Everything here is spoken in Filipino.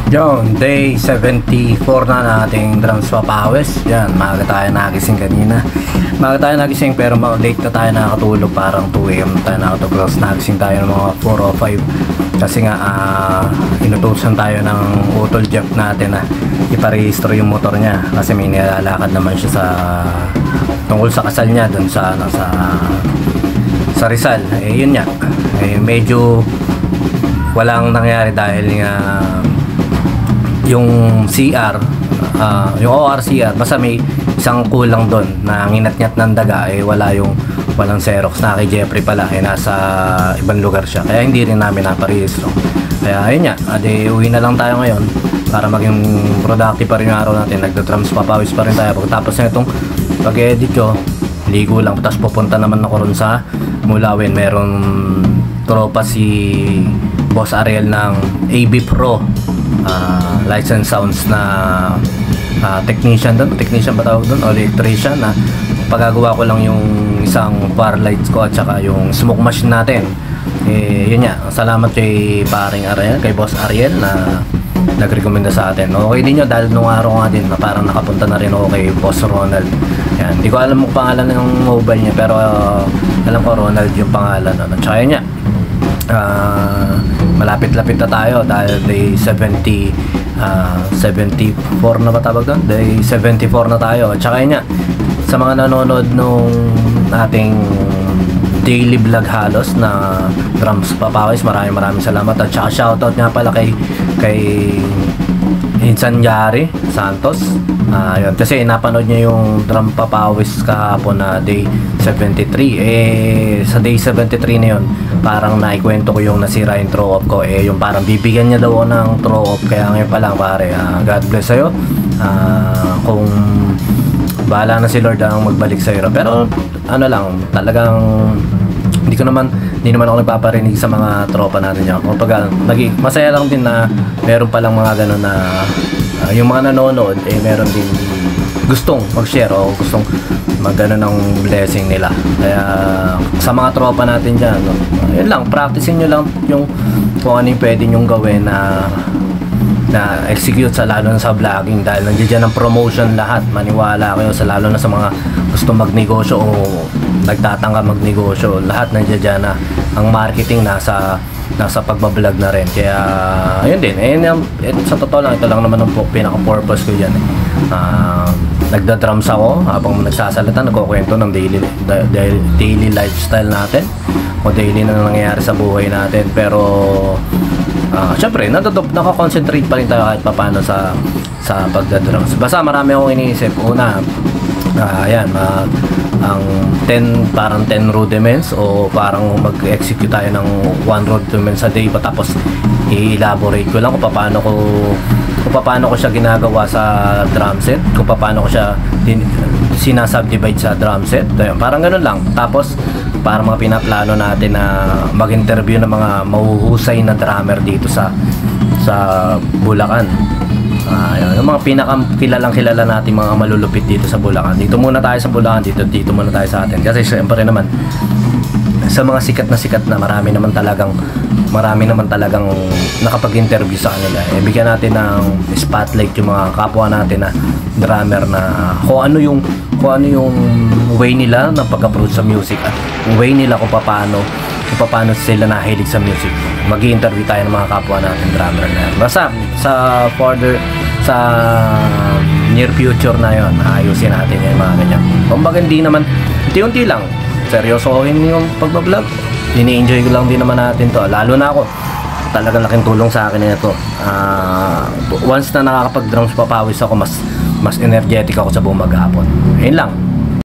Yon, day 74 na nating drums papawis. Yan, maaga tayo nagising kanina. Maaga tayo nagising pero late na tayo nakatulog. Parang 2 AM tayo nakatulog. Nagising tayo ng mga 4 o 5. Kasi nga, inutusan tayo ng utol jeep natin na iparehistro yung motor niya. Kasi may nilalakad naman siya tungkol sa kasal niya dun sa Rizal. Yun nga. Medyo walang nangyari dahil nga yung CR, yung ORCR, basta may isang kulang doon na nginat-ngat ng daga, walang Xerox na kay Jeffrey pala, nasa ibang lugar siya, kaya hindi rin namin naparehistro. Kaya ayun nga, uwi na lang tayo ngayon para maging productive pa rin yung araw natin. Nagda-drums papawis pa rin tayo. Pagkatapos na itong pag-edit ko, ligo lang, tapos pupunta naman ako ron sa Mulawin. Meron tropa si Boss Ariel ng AB Pro, license sounds na technician doon. Technician ba tawag doon? O electrician, na pagagawa ko lang yung isang bar lights ko at saka yung smoke machine natin. Yun nga, salamat kay paring Ariel, kay Boss Ariel na nagrekomenda sa atin. Okay din yun dahil nung araw nga din na parang nakapunta na rin ako kay Boss Ronald. Yan, hindi ko alam yung pangalan ng mobile niya, pero alam ko Ronald yung pangalan. At saka yun nga, malapit-lapit na tayo dahil day 74 na ba tawag doon? Day 74 na tayo. At saka yun nga, sa mga nanonood nung ating daily vlog halos na drums papawis, maraming salamat. At saka shoutout nga pala kay Insan Yari Santos. Yun, kasi napanood niya yung drum papawis kahapon na day 73. Sa day 73 na yun, parang naikwento ko yung nasira yung throw up ko. Yung parang bibigyan niya daw ng throw up. Kaya ngayon pa lang pare, God bless sa'yo. Kung bahala na si Lord ang magbalik sa'yo. Pero ano lang, talagang hindi naman ako nagpaparinig sa mga tropa natin dyan. Kapag masaya lang din na meron palang mga gano'n na yung mga nanonood, meron din gustong mag-share o gustong mag-ano ng blessing nila. Kaya sa mga tropa natin dyan, yun lang, practicein nyo lang yung kung ano yung pwede nyong gawin na execute, lalo na sa vlogging, dahil nandiyan ang promotion lahat. Maniwala kayo, lalo na sa mga gusto magnegosyo o nagtatangka magnegosyo, lahat nandiyan na ang marketing nasa pagbablog na rin. Kaya ayun din, sa totoo lang, ito lang naman ang pinaka-purpose ko dyan. Nagda-drums ako habang nagsasalita, nagkukwento ng daily lifestyle natin o daily na nangyayari sa buhay natin. Pero syempre, nakakonsentrate pa rin tayo kahit paano sa pagda-drums. Basta marami akong iniisip. Una, ang parang 10 rudiments, o parang mag-execute tayo ng 1 rudiments a day pa, tapos i-elaborate ko lang kung paano ko siya ginagawa sa drum set, kung paano ko siya sinasubdivide sa drum set. Parang ganun lang. Tapos para mga pinaplano natin na mag-interview ng mga mahuhusay na drummer dito sa Bulacan. Yung mga pinakakilalang-kilala natin, mga malulupit dito sa Bulacan. Dito muna tayo sa Bulacan, dito muna tayo sa atin. Kasi syempre naman, sa mga sikat na marami naman talagang nakapag-interview sa kanila. Bigyan natin ng spotlight yung mga kapwa natin na drummer, na kung ano yung way nila ng pag-approach sa music at way nila kung paano sila nahilig sa music. Mag-i-interview tayo ng mga kapwa natin drummer na yan. Basta sa near future na yon, ayusin natin yung mga ganyan. Kumbaga hindi naman unti-unti lang, seryosohin yung pagbablog. Ini-enjoy ko lang din naman natin to. Lalo na ako, talagang laking tulong sa akin ito. Once na nakakapag-drums papawis ako, mas energetic ako sa buong maghapon. Ayun lang.